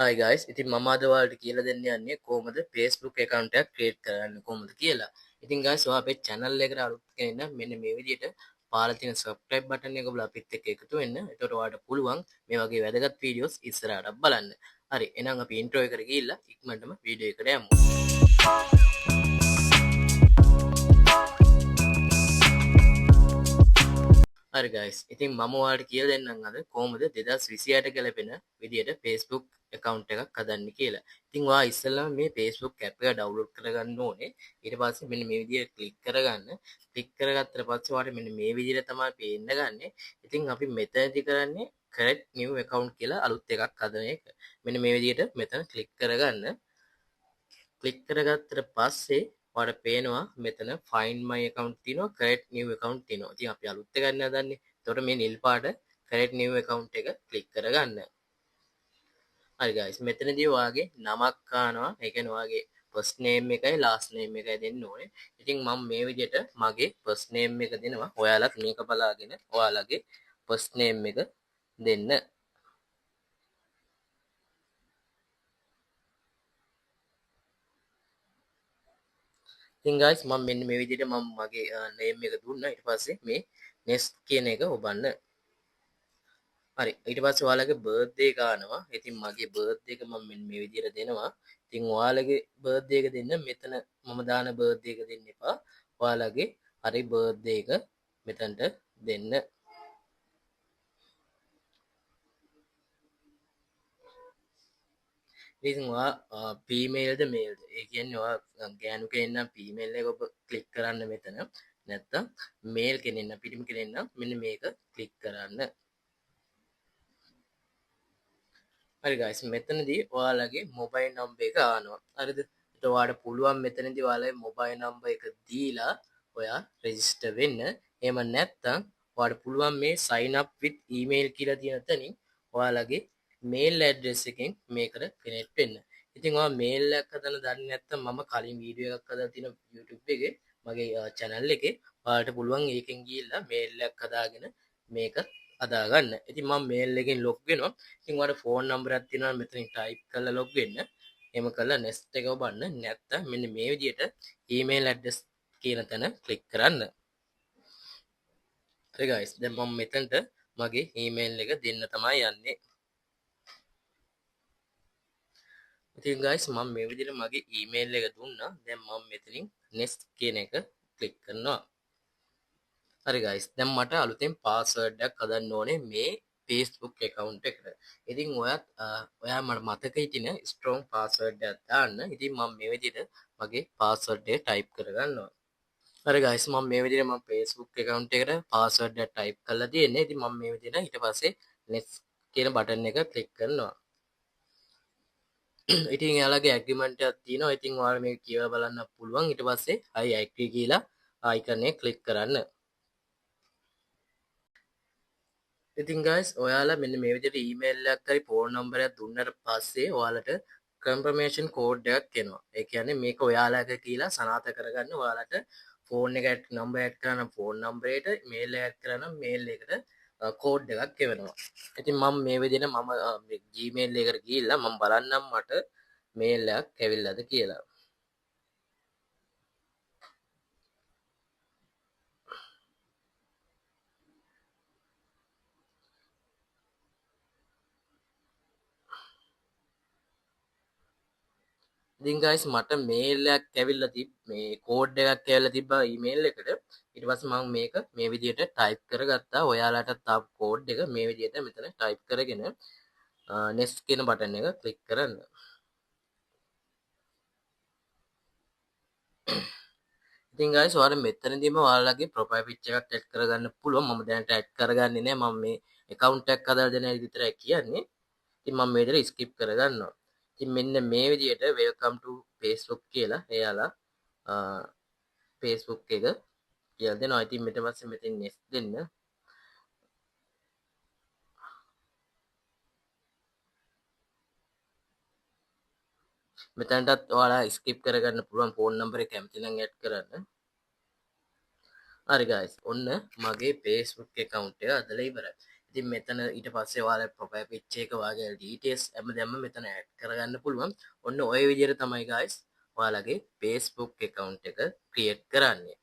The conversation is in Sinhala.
Hi guys, ඉතින් මම අද ඔයාලට කියලා දෙන්න යන්නේ කොහොමද Facebook account එකක් create කරන්නේ කොහොමද කියලා. ඉතින් guys ඔයා අපේ channel එකට අලුත් කෙනෙක් නම් මෙන්න මේ විදිහට පහළ තියෙන subscribe button එක ඔබලා අපිත් එක්ක එකතු වෙන්න. එතකොට ඔයාලට පුළුවන් මේ වගේ වැදගත් videos ඉස්සරහට බලන්න. හරි, එහෙනම් අපි intro එකට ගිහිල්ලා ඉක්මනටම video එකට යමු. හරි guys, ඉතින් මම ඔයාලට කියලා දෙන්නම් අද කොහොමද 2028 ගැලපෙන විදියට Facebook account එකක් හදන්න කියලා. ඉතින් ඔයා ඉස්සෙල්ලාම මේ Facebook app එක download කරගන්න ඕනේ. ඊට පස්සේ මෙන්න මේ විදියට click කරගන්න. click කරගත්තට පස්සේ ඔයාලට මෙන්න මේ විදියට තමයි පේන්න ගන්නෙ. ඉතින් අපි මෙතනදී කරන්නේ create new account කියලා අලුත් එකක් හදන එක. මෙන්න මේ විදියට මෙතන click කරගන්න. click කරගත්තට පස්සේ ඔයාලට පේනවා මෙතන find my account තියෙනවා create new account තියෙනවා. ඉතින් අපි අලුත් එකක් ගන්න හදන්නේ. එතකොට මේ නිල් පාට create new account එක click කරගන්න. හරි guys, මෙතනදී ඔයාගේ නමක් ගන්නවා. ඒ කියන්නේ ඔයාගේ first name එකයි last name එකයි දෙන්න ඕනේ. ඉතින් මම මේ විදිහට මගේ first name එක දෙනවා. ඔයාලත් මේක බලාගෙන ඔයාලගේ first name එක දෙන්න. ඉතින් guys මම මෙන්න මේ විදිහට මම මගේ name එක දුන්නා. ඊට පස්සේ මේ next කියන එක ඔබන්න. හරි, ඊට පස්සේ ඔයාලගේ බර්ත්ඩේ ගන්නවා. ඉතින් මගේ බර්ත්ඩේ එක මම මෙන්න මේ විදිහට දෙනවා. ඉතින් ඔයාලගේ බර්ත්ඩේ එක දෙන්න මෙතන මම දාන බර්ත්ඩේ එක දෙන්න එපා. ඔයාලගේ හරි බර්ත්ඩේ එක මෙතනට දෙන්න. ඉතින් ඔයා ෆීමේල්ද මේල්ද? ඒ කියන්නේ ඔයා ගෑනු කෙනෙක් නම් ෆීමේල් එක ඔබ ක්ලික් කරන්න මෙතන. නැත්තම් මේල් කෙනෙක් නම් පිරිමි කෙනෙක් නම් මෙන්න මේක ක්ලික් කරන්න. හරි guys, මෙතනදී ඔයාලගේ mobile number එක ආනවා. හරිද? ඒත් ඔයාලට පුළුවන් මෙතනදී ඔයාලගේ mobile number එක දීලා ඔයා register වෙන්න. එහෙම නැත්නම් ඔයාලට පුළුවන් මේ sign up with email කියලා තියෙන තැනින් ඔයාලගේ mail address එකෙන් මේකට connect වෙන්න. ඉතින් ඔයා mail එකක් හදන්න දන්නේ නැත්නම් මම කලින් වීඩියෝ එකක් හදලා තියෙන YouTube එකේ මගේ channel එකේ ඔයාලට පුළුවන් ඒකෙන් ගිහිල්ලා mail එකක් හදාගෙන මේක හදාගන්න. ඉතින් මම මේල් එකෙන් ලොග් වෙනවා. ඉතින් ඔයාලට ෆෝන් නම්බරයක් තියෙනවා මෙතනින් ටයිප් කරලා ලොග් වෙන්න. එහෙම කරලා next එක ඔබන්න. නැත්නම් මෙන්න මේ විදිහට email address කියන තැන ක්ලික් කරන්න. හරි guys, දැන් මම මෙතනට මගේ email එක දෙන්න තමයි යන්නේ. ඉතින් guys මම මේ විදිහට මගේ email එක දුන්නා. දැන් මම මෙතනින් next කියන එක ක්ලික් කරනවා. හරි guys, දැන් මට අලුතෙන් password එකක් හදන්න ඕනේ මේ Facebook account එකට. ඉතින් ඔයා මට මතක හිටින strong password එකක් දාන්න. ඉතින් මම මේ විදිහට මගේ password එක type කරගන්නවා. හරි guys, මම මේ විදිහට මම Facebook account එකට password එක type කරලා තියෙන්නේ. ඉතින් මම මේ විදිහට ඊට පස්සේ next කියන button එක click කරනවා. ඉතින් එයාලගේ agreement එකක් තියෙනවා. ඉතින් ඔයාලා මේක කියවලා බලන්න පුළුවන්. ඊට පස්සේ I agree කියලා icon එක click කරන්න. ඉතින් guys ඔයාලා මෙන්න මේ විදිහට ඊමේල් එකක් හරි ෆෝන් නම්බර් එකක් දුන්නට පස්සේ ඔයාලට confirmation code එකක් එනවා. ඒ කියන්නේ මේක ඔයාලගේ කියලා සනාථ කරගන්න ඔයාලට ෆෝන් එක නම්බර් ඇඩ් කරන ෆෝන් නම්බරයට මේල් එකක් ඇඩ් කරන මේල් එකට කෝඩ් එකක් එවනවා. ඉතින් මම මේ විදිහට මම Gmail එකට ගිහිල්ලා මම බලන්නම් මට මේල් එකක් ඇවිල්ලාද කියලා. ඉතින් guys මට මේල් එකක් ඇවිල්ලා මේ කෝඩ් එකක් ඇවිල්ලා තිබ්බා ඊමේල් එකට. ඊට පස්සේ මම මේක මේ විදිහට ටයිප් කරගත්තා. ඔයාලට තාම කෝඩ් එක මේ විදිහට මෙතන ටයිප් කරගෙන next කියන බටන් එක ක්ලික් කරන්න. ඉතින් guys ඔයාලා මෙතනදීම ඔයාලගේ ප්‍රොෆයිල් පික්චර් එකක් ඇඩ් කරගන්න පුළුවන්. මම දැනට ඇඩ් කරගන්නේ නැහැ. මම මේ account එකක් හදලා දෙන හැටි විතරයි කියන්නේ. ඉතින් මම මේ විදිහට skip කරගන්නවා. ඉතින් මෙන්න මේ විදිහට welcome to Facebook කියලා එයාලා Facebook එක කියලා දෙනවා. ඉතින් මෙතන පස්සේ මෙතෙන් next දෙන්න. මෙතනටත් ඔයාලා skip කරගන්න පුළුවන් ෆෝන් නම්බර් එක කැමති නම් ඇඩ් කරන්න. හරි guys ඔන්න මගේ Facebook account එක හදලා ඉවරයි. ඉතින් මෙතන ඊට පස්සේ ඔයාලා ප්‍රොෆයිල් පික්චර් එක වාගේ ඩීටේල්ස් හැමදේම මෙතන ඇඩ් කරගන්න පුළුවන්. ඔන්න ඔය විදිහට තමයි guys ඔයාලගේ Facebook account එක ක්‍රියේට් කරන්නේ.